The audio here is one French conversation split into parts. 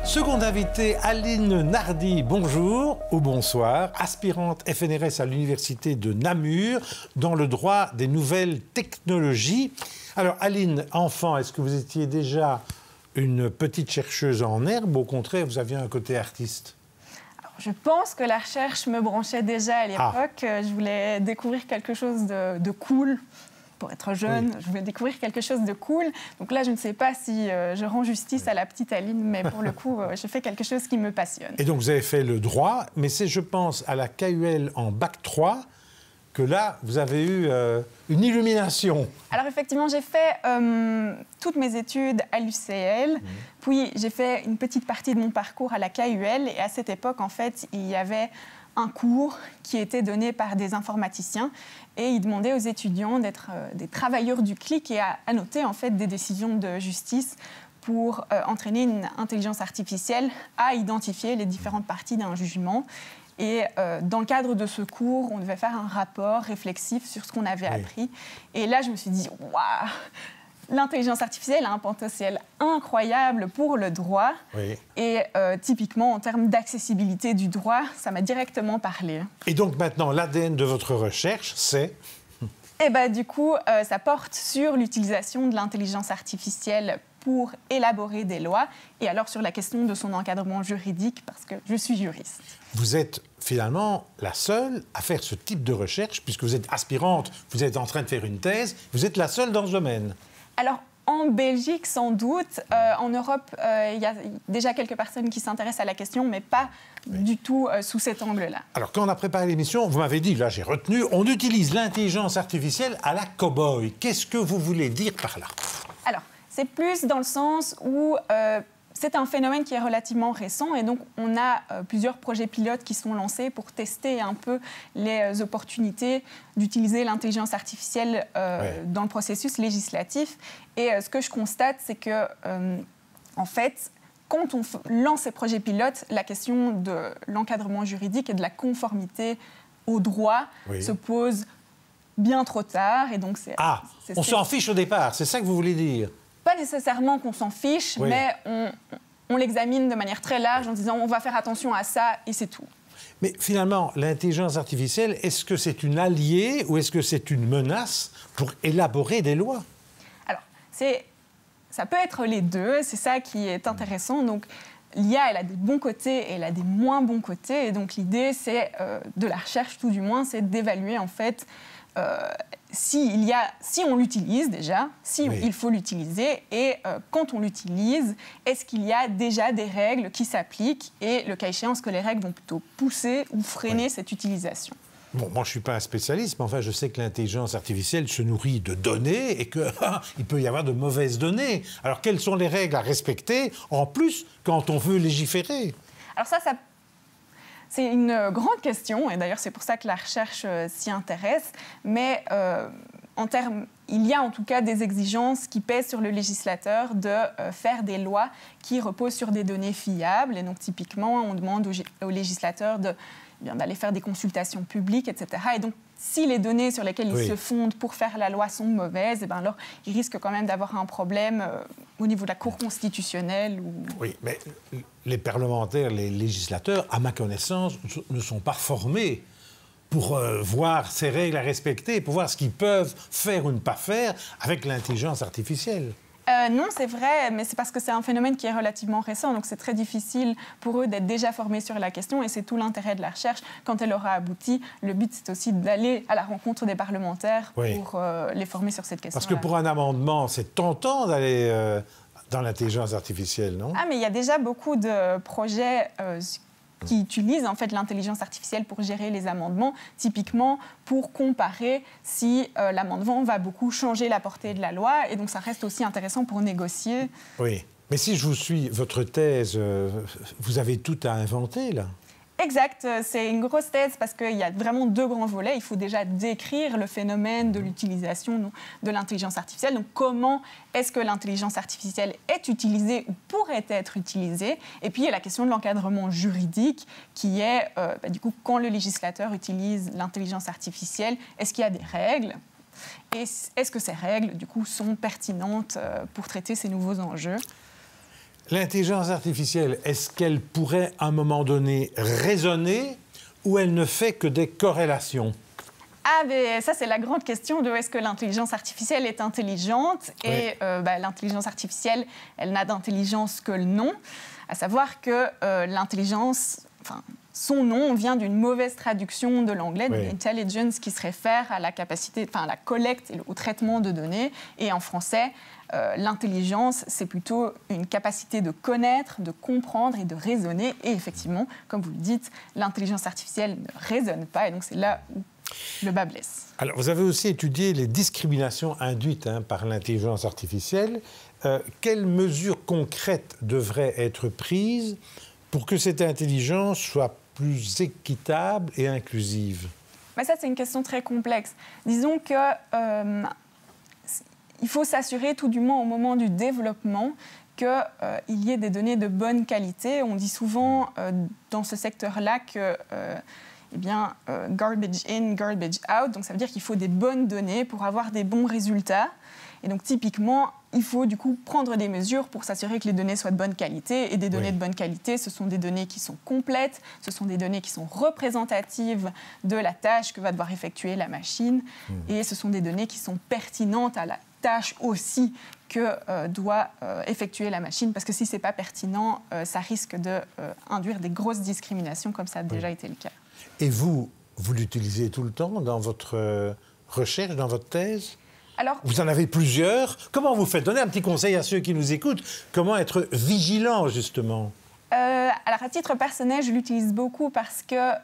Seconde invitée, Aline Nardi, bonjour ou bonsoir, aspirante FNRS à l'université de Namur dans le droit des nouvelles technologies. Alors Aline, enfant, est-ce que vous étiez déjà une petite chercheuse en herbe ou au contraire vous aviez un côté artiste? Je pense que la recherche me branchait déjà à l'époque. Je voulais découvrir quelque chose de cool. Pour être jeune, je voulais découvrir quelque chose de cool. Donc là, je ne sais pas si je rends justice à la petite Aline, mais pour le coup, je fais quelque chose qui me passionne. Et donc, vous avez fait le droit, mais c'est, je pense, à la KUL en Bac 3 que là, vous avez eu une illumination. Alors effectivement, j'ai fait toutes mes études à l'UCL, puis j'ai fait une petite partie de mon parcours à la KUL, et à cette époque, en fait, il y avait un cours qui était donné par des informaticiens et ils demandaient aux étudiants d'être des travailleurs du clic et à noter en fait des décisions de justice pour entraîner une intelligence artificielle à identifier les différentes parties d'un jugement. Et dans le cadre de ce cours, on devait faire un rapport réflexif sur ce qu'on avait appris. Et là, je me suis dit, waouh, l'intelligence artificielle a un potentiel incroyable pour le droit. Et typiquement, en termes d'accessibilité du droit, ça m'a directement parlé. Et donc maintenant, l'ADN de votre recherche, c'est... Et bien, du coup, ça porte sur l'utilisation de l'intelligence artificielle pour élaborer des lois, et alors sur la question de son encadrement juridique, parce que je suis juriste. Vous êtes finalement la seule à faire ce type de recherche, puisque vous êtes aspirante, vous êtes en train de faire une thèse, vous êtes la seule dans ce domaine. Alors, en Belgique, sans doute. En Europe, il y a déjà quelques personnes qui s'intéressent à la question, mais pas du tout sous cet angle-là. Alors, quand on a préparé l'émission, vous m'avez dit, là j'ai retenu, on utilise l'intelligence artificielle à la cow-boy. Qu'est-ce que vous voulez dire par là? Alors, c'est plus dans le sens où c'est un phénomène qui est relativement récent et donc on a plusieurs projets pilotes qui sont lancés pour tester un peu les opportunités d'utiliser l'intelligence artificielle dans le processus législatif. Et ce que je constate, c'est que, en fait, quand on lance ces projets pilotes, la question de l'encadrement juridique et de la conformité au droit se pose bien trop tard. Et donc on s'en fiche au départ, c'est ça que vous voulez dire? Pas nécessairement qu'on s'en fiche, mais on l'examine de manière très large en disant on va faire attention à ça et c'est tout. Mais finalement, l'intelligence artificielle, est-ce que c'est une alliée ou est-ce que c'est une menace pour élaborer des lois? Alors, ça peut être les deux, c'est ça qui est intéressant. Donc, l'IA, elle a des bons côtés et elle a des moins bons côtés. Et donc, l'idée, c'est de la recherche, tout du moins, c'est d'évaluer en fait si on l'utilise déjà, il faut l'utiliser, et quand on l'utilise, est-ce qu'il y a déjà des règles qui s'appliquent, et le cas échéant, est-ce que les règles vont plutôt pousser ou freiner cette utilisation? Bon, moi, je ne suis pas un spécialiste, mais enfin, je sais que l'intelligence artificielle se nourrit de données et qu'il peut y avoir de mauvaises données. Alors, quelles sont les règles à respecter, en plus, quand on veut légiférer? Alors c'est une grande question, et d'ailleurs c'est pour ça que la recherche s'y intéresse, mais il y a en tout cas des exigences qui pèsent sur le législateur de faire des lois qui reposent sur des données fiables. Et donc typiquement, on demande au législateur d'aller faire des consultations publiques, etc. Et donc, si les données sur lesquelles ils se fondent pour faire la loi sont mauvaises, et alors ils risquent quand même d'avoir un problème au niveau de la Cour constitutionnelle. Oui, mais les parlementaires, les législateurs, à ma connaissance, ne sont pas formés pour voir ces règles à respecter, pour voir ce qu'ils peuvent faire ou ne pas faire avec l'intelligence artificielle. Non, c'est vrai, mais c'est parce que c'est un phénomène qui est relativement récent, donc c'est très difficile pour eux d'être déjà formés sur la question, et c'est tout l'intérêt de la recherche. Quand elle aura abouti, le but, c'est aussi d'aller à la rencontre des parlementaires pour les former sur cette question. Parce que pour un amendement, c'est tentant d'aller dans l'intelligence artificielle, non? Ah, mais il y a déjà beaucoup de projets qui utilisent en fait l'intelligence artificielle pour gérer les amendements, typiquement pour comparer si l'amendement va beaucoup changer la portée de la loi, et donc ça reste aussi intéressant pour négocier. Oui, mais si je vous suis, votre thèse, vous avez tout à inventer, là? Exact, c'est une grosse thèse parce qu'il y a vraiment deux grands volets. Il faut déjà décrire le phénomène de l'utilisation de l'intelligence artificielle. Donc, comment est-ce que l'intelligence artificielle est utilisée ou pourrait être utilisée? Et puis, il y a la question de l'encadrement juridique qui est, du coup, quand le législateur utilise l'intelligence artificielle, est-ce qu'il y a des règles? Et est-ce que ces règles, du coup, sont pertinentes pour traiter ces nouveaux enjeux? L'intelligence artificielle, est-ce qu'elle pourrait à un moment donné raisonner ou elle ne fait que des corrélations? Ah, mais ça, c'est la grande question de est-ce que l'intelligence artificielle est intelligente? Oui. Et l'intelligence artificielle, elle n'a d'intelligence que le nom. À savoir que l'intelligence, enfin, son nom vient d'une mauvaise traduction de l'anglais, Oui. intelligence, qui se réfère à la capacité, enfin, à la collecte et au traitement de données. Et en français, l'intelligence, c'est plutôt une capacité de connaître, de comprendre et de raisonner. Et effectivement, comme vous le dites, l'intelligence artificielle ne raisonne pas. Et donc, c'est là où le bas blesse. Alors, vous avez aussi étudié les discriminations induites par l'intelligence artificielle. Quelles mesures concrètes devraient être prises pour que cette intelligence soit plus équitable et inclusive? Mais ça, c'est une question très complexe. Disons que il faut s'assurer, tout du moins au moment du développement, qu'il y ait des données de bonne qualité. On dit souvent dans ce secteur-là que garbage in, garbage out. Donc ça veut dire qu'il faut des bonnes données pour avoir des bons résultats. Et donc typiquement, il faut du coup prendre des mesures pour s'assurer que les données soient de bonne qualité. Et des données de bonne qualité, ce sont des données qui sont complètes, ce sont des données qui sont représentatives de la tâche que va devoir effectuer la machine. Et ce sont des données qui sont pertinentes à la tâche aussi que doit effectuer la machine. Parce que si ce n'est pas pertinent, ça risque d'induire des grosses discriminations, comme ça a déjà été le cas. Et vous l'utilisez tout le temps dans votre recherche, dans votre thèse? Alors, vous en avez plusieurs. Comment vous faites? Donnez un petit conseil à ceux qui nous écoutent. Comment être vigilant, justement? Alors, à titre personnel, je l'utilise beaucoup parce que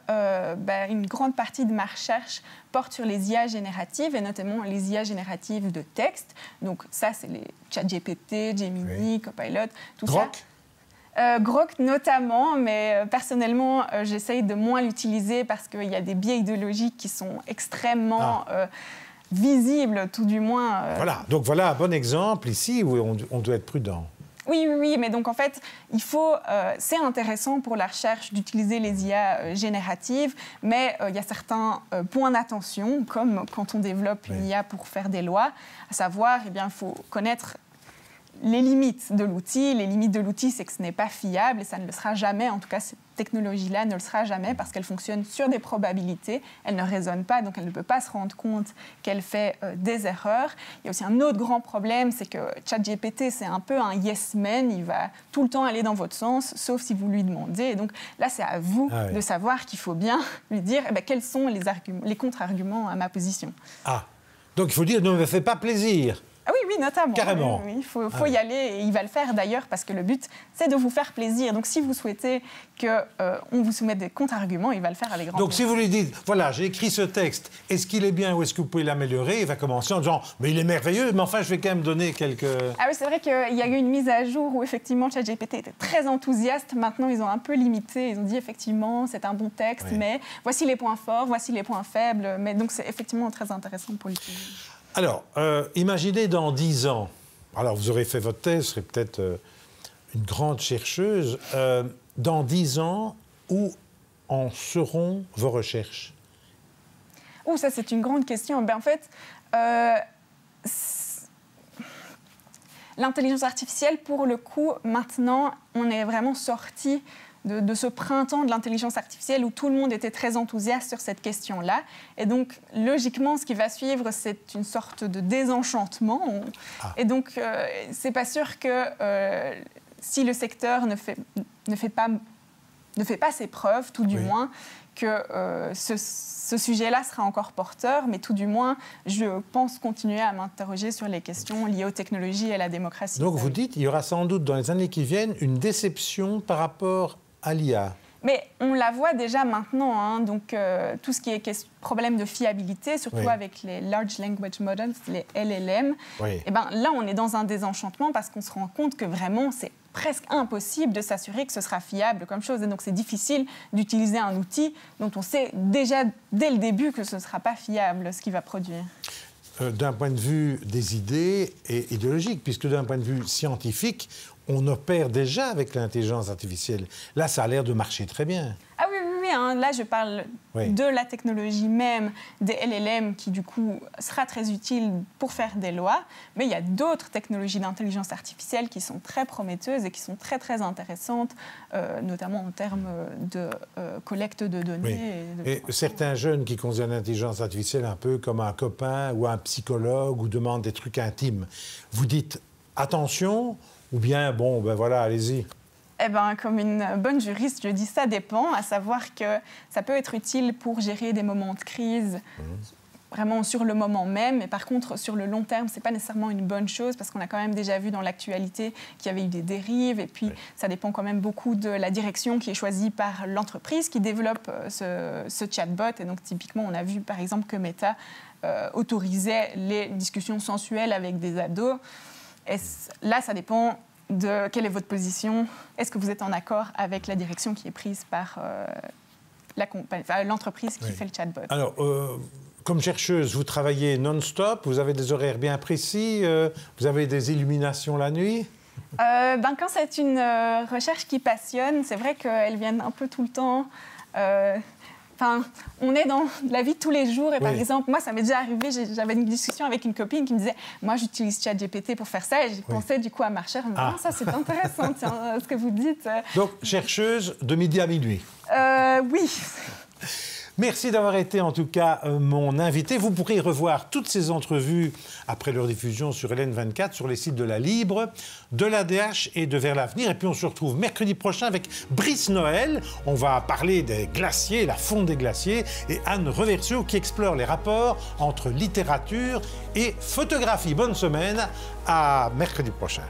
une grande partie de ma recherche porte sur les IA génératives, et notamment les IA génératives de texte. Donc ça, c'est les ChatGPT, Gemini, Copilot, tout Grok? ça. Grok notamment, mais personnellement, j'essaye de moins l'utiliser parce qu'il y a des biais idéologiques qui sont extrêmement visibles, tout du moins. Voilà, donc voilà un bon exemple ici où on doit être prudent. Oui, mais donc en fait, c'est intéressant pour la recherche d'utiliser les IA génératives, mais il y a certains points d'attention, comme quand on développe une IA pour faire des lois, à savoir, il faut connaître les limites de l'outil. Les limites de l'outil, c'est que ce n'est pas fiable et ça ne le sera jamais. En tout cas, cette technologie-là ne le sera jamais parce qu'elle fonctionne sur des probabilités. Elle ne raisonne pas, donc elle ne peut pas se rendre compte qu'elle fait des erreurs. Il y a aussi un autre grand problème, c'est que ChatGPT, c'est un peu un yes man. Il va tout le temps aller dans votre sens, sauf si vous lui demandez. Et donc là, c'est à vous de savoir qu'il faut bien lui dire quels sont les contre-arguments à ma position. Ah, donc il faut dire ne me fais pas plaisir. Ah oui, notamment. Carrément. Oui, il faut y aller et il va le faire d'ailleurs parce que le but, c'est de vous faire plaisir. Donc si vous souhaitez qu'on vous soumette des contre-arguments, il va le faire avec grand plaisir. Donc si vous lui dites, voilà, j'ai écrit ce texte, est-ce qu'il est bien ou est-ce que vous pouvez l'améliorer? Il va commencer en disant, mais il est merveilleux, mais enfin je vais quand même donner quelques... Ah oui, c'est vrai qu'il y a eu une mise à jour où effectivement ChatGPT était très enthousiaste. Maintenant, ils ont un peu limité. Ils ont dit effectivement, c'est un bon texte, mais voici les points forts, voici les points faibles. Mais donc c'est effectivement très intéressant pour l'utiliser. Alors, imaginez dans 10 ans, alors vous aurez fait votre thèse, vous serez peut-être une grande chercheuse, dans 10 ans, où en seront vos recherches? Ça c'est une grande question. En fait, l'intelligence artificielle, pour le coup, maintenant, on est vraiment sorti de ce printemps de l'intelligence artificielle où tout le monde était très enthousiaste sur cette question-là. Et donc, logiquement, ce qui va suivre, c'est une sorte de désenchantement. Et donc, c'est pas sûr que si le secteur ne fait pas ses preuves, tout du moins, que ce sujet-là sera encore porteur, mais tout du moins, je pense continuer à m'interroger sur les questions liées aux technologies et à la démocratie. Donc, vous dites qu'il y aura sans doute dans les années qui viennent une déception par rapport à l'IA. Mais on la voit déjà maintenant, donc tout ce qui est problème de fiabilité, surtout avec les Large Language Models, les LLM, là on est dans un désenchantement parce qu'on se rend compte que vraiment c'est presque impossible de s'assurer que ce sera fiable comme chose. Et donc c'est difficile d'utiliser un outil dont on sait déjà dès le début que ce ne sera pas fiable, ce qu'il va produire. D'un point de vue des idées et idéologiques, puisque d'un point de vue scientifique, on opère déjà avec l'intelligence artificielle. Là, ça a l'air de marcher très bien. Ah oui, hein. Là, je parle de la technologie même, des LLM, qui du coup sera très utile pour faire des lois. Mais il y a d'autres technologies d'intelligence artificielle qui sont très prometteuses et qui sont très, très intéressantes, notamment en termes de collecte de données. Et certains jeunes qui considèrent l'intelligence artificielle un peu comme un copain ou un psychologue ou demandent des trucs intimes, vous dites attention ou bien, bon, ben voilà, allez-y? Eh ben, comme une bonne juriste, je dis ça dépend, à savoir que ça peut être utile pour gérer des moments de crise, vraiment sur le moment même, mais par contre, sur le long terme, ce n'est pas nécessairement une bonne chose, parce qu'on a quand même déjà vu dans l'actualité qu'il y avait eu des dérives, et puis ça dépend quand même beaucoup de la direction qui est choisie par l'entreprise qui développe ce chatbot. Et donc, typiquement, on a vu, par exemple, que Meta autorisait les discussions sensuelles avec des ados. Et là, ça dépend de quelle est votre position. Est-ce que vous êtes en accord avec la direction qui est prise par l'entreprise qui fait le chatbot? Alors, comme chercheuse, vous travaillez non-stop, vous avez des horaires bien précis, vous avez des illuminations la nuit? Quand c'est une recherche qui passionne, c'est vrai qu'elles viennent un peu tout le temps. On est dans la vie de tous les jours. Et par exemple, moi, ça m'est déjà arrivé, j'avais une discussion avec une copine qui me disait « Moi, j'utilise ChatGPT pour faire ça. » Et j'y pensais du coup à ma recherche. « Ça, c'est intéressant, tiens, ce que vous dites. » Donc, chercheuse de midi à minuit. Oui. Merci d'avoir été en tout cas mon invité. Vous pourrez revoir toutes ces entrevues après leur diffusion sur LN24, sur les sites de La Libre, de l'ADH et de Vers l'Avenir. Et puis on se retrouve mercredi prochain avec Brice Noël. On va parler des glaciers, la fonte des glaciers, et Anne Reversio qui explore les rapports entre littérature et photographie. Bonne semaine, à mercredi prochain.